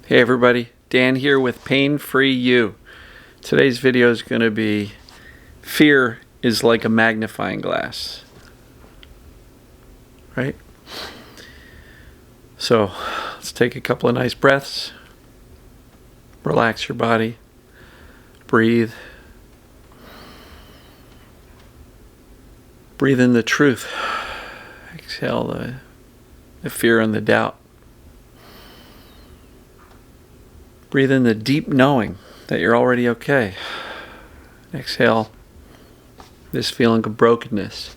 Hey everybody, Dan here with Pain Free You. Today's video is going to be fear is like a magnifying glass. Right? So let's take a couple of nice breaths. Relax your body. Breathe. Breathe in the truth. Exhale the fear and the doubt. Breathe in the deep knowing that you're already okay. Exhale this feeling of brokenness.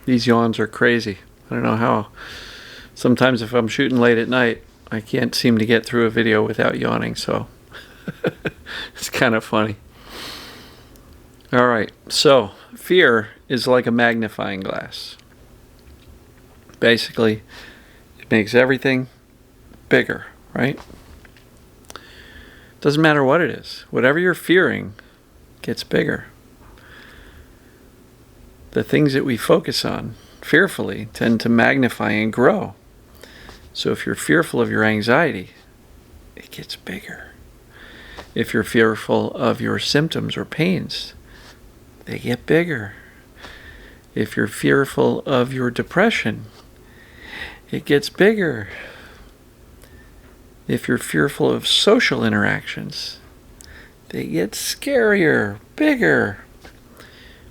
These yawns are crazy. I don't know how. Sometimes if I'm shooting late at night, I can't seem to get through a video without yawning, so it's kind of funny. All right, so fear is like a magnifying glass. Basically, it makes everything bigger, right? Doesn't matter what it is. Whatever you're fearing gets bigger. The things that we focus on fearfully tend to magnify and grow. So if you're fearful of your anxiety, it gets bigger. If you're fearful of your symptoms or pains, they get bigger. If you're fearful of your depression, it gets bigger. If you're fearful of social interactions, they get scarier, bigger.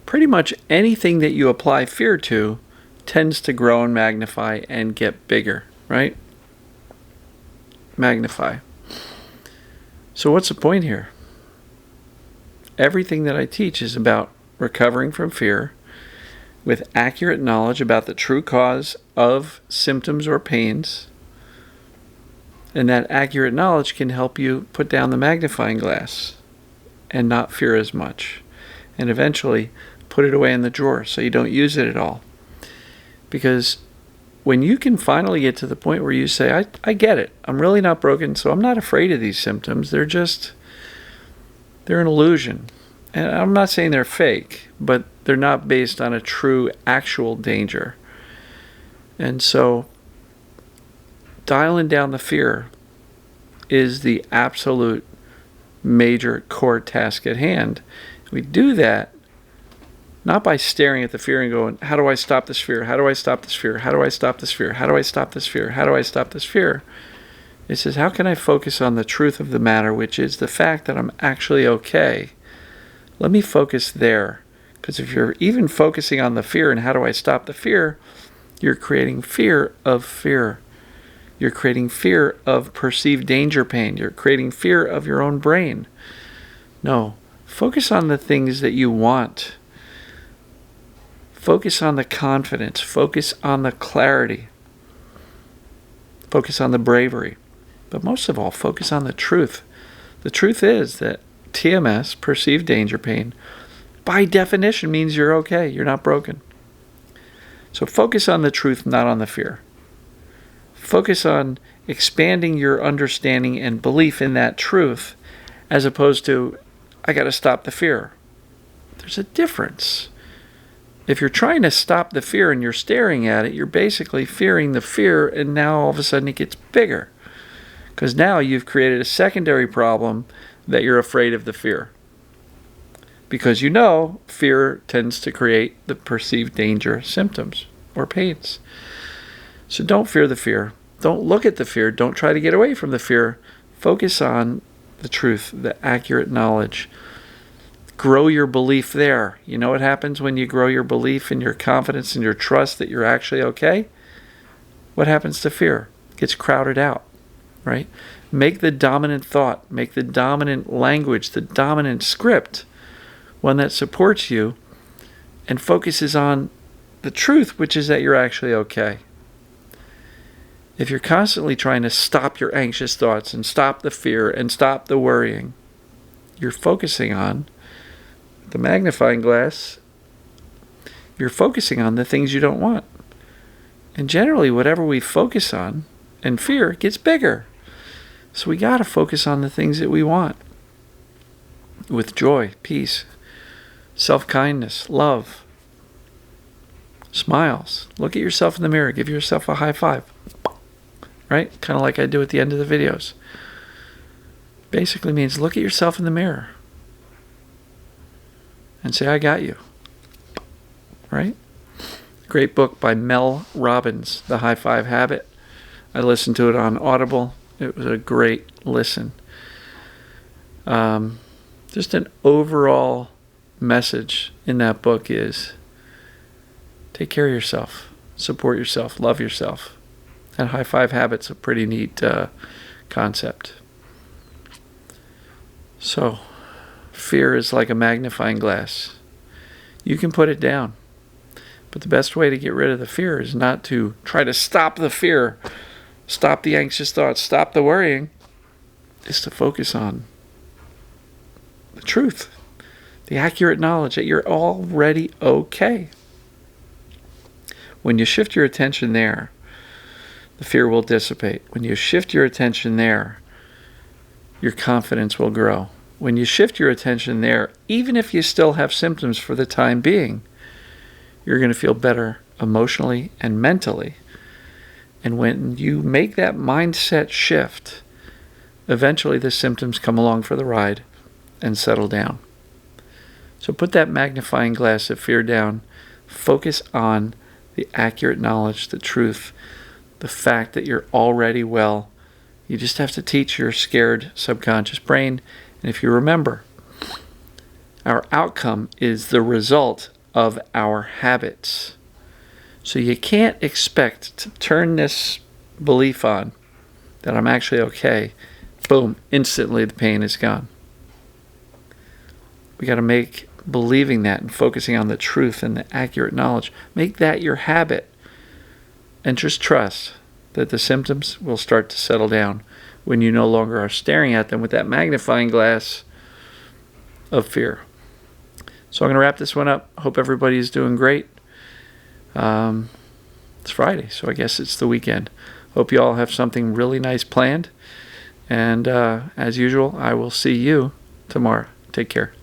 Pretty much anything that you apply fear to tends to grow and magnify and get bigger, right? Magnify. So what's the point here? Everything that I teach is about recovering from fear with accurate knowledge about the true cause of symptoms or pains. And that accurate knowledge can help you put down the magnifying glass and not fear as much. And eventually put it away in the drawer so you don't use it at all. Because when you can finally get to the point where you say, I get it. I'm really not broken, so I'm not afraid of these symptoms. They're an illusion. And I'm not saying they're fake, but they're not based on a true, actual danger. And so, dialing down the fear is the absolute major core task at hand. We do that not by staring at the fear and going, how do I stop this fear? How do I stop this fear? How do I stop this fear? How do I stop this fear? How do I stop this fear? It says, how can I focus on the truth of the matter, which is the fact that I'm actually okay? Let me focus there. Because if you're even focusing on the fear and how do I stop the fear, you're creating fear of fear. You're creating fear of perceived danger pain. You're creating fear of your own brain. No, focus on the things that you want. Focus on the confidence. Focus on the clarity. Focus on the bravery. But most of all, focus on the truth. The truth is that TMS, perceived danger pain, by definition means you're okay. You're not broken. So focus on the truth, not on the fear. Focus on expanding your understanding and belief in that truth as opposed to, I got to stop the fear. There's a difference. If you're trying to stop the fear and you're staring at it, you're basically fearing the fear, and now all of a sudden it gets bigger. Because now you've created a secondary problem that you're afraid of the fear. Because you know fear tends to create the perceived danger symptoms or pains. So don't fear the fear. Don't look at the fear. Don't try to get away from the fear. Focus on the truth, the accurate knowledge. Grow your belief there. You know what happens when you grow your belief and your confidence and your trust that you're actually okay? What happens to fear? It gets crowded out, right? Make the dominant thought, make the dominant language, the dominant script, one that supports you and focuses on the truth, which is that you're actually okay. If you're constantly trying to stop your anxious thoughts and stop the fear and stop the worrying, you're focusing on the magnifying glass. You're focusing on the things you don't want. And generally, whatever we focus on and fear gets bigger. So we got to focus on the things that we want with joy, peace, self-kindness, love, Smiles. Look at yourself in the mirror. Give yourself a high five. Right? Kind of like I do at the end of the videos. Basically means look at yourself in the mirror and say, I got you. Right? Great book by Mel Robbins, The High Five Habit. I listened to it on Audible. It was a great listen. Just an overall message in that book is take care of yourself, support yourself, love yourself. And high five habit's a pretty neat concept. So, fear is like a magnifying glass. You can put it down. But the best way to get rid of the fear is not to try to stop the fear, stop the anxious thoughts, stop the worrying. Is to focus on the truth, the accurate knowledge that you're already okay. When you shift your attention there, the fear will dissipate. When you shift your attention there, your confidence will grow. When you shift your attention there, even if you still have symptoms for the time being, you're going to feel better emotionally and mentally. And when you make that mindset shift, eventually the symptoms come along for the ride and settle down. So put that magnifying glass of fear down. Focus on the accurate knowledge, the truth, the fact that you're already well. You just have to teach your scared subconscious brain. And if you remember, our outcome is the result of our habits. So you can't expect to turn this belief on that I'm actually okay. Boom, instantly the pain is gone. We got to make believing that and focusing on the truth and the accurate knowledge, make that your habit. And just trust that the symptoms will start to settle down when you no longer are staring at them with that magnifying glass of fear. So I'm going to wrap this one up. Hope everybody is doing great. It's Friday, so I guess it's the weekend. Hope you all have something really nice planned. And as usual, I will see you tomorrow. Take care.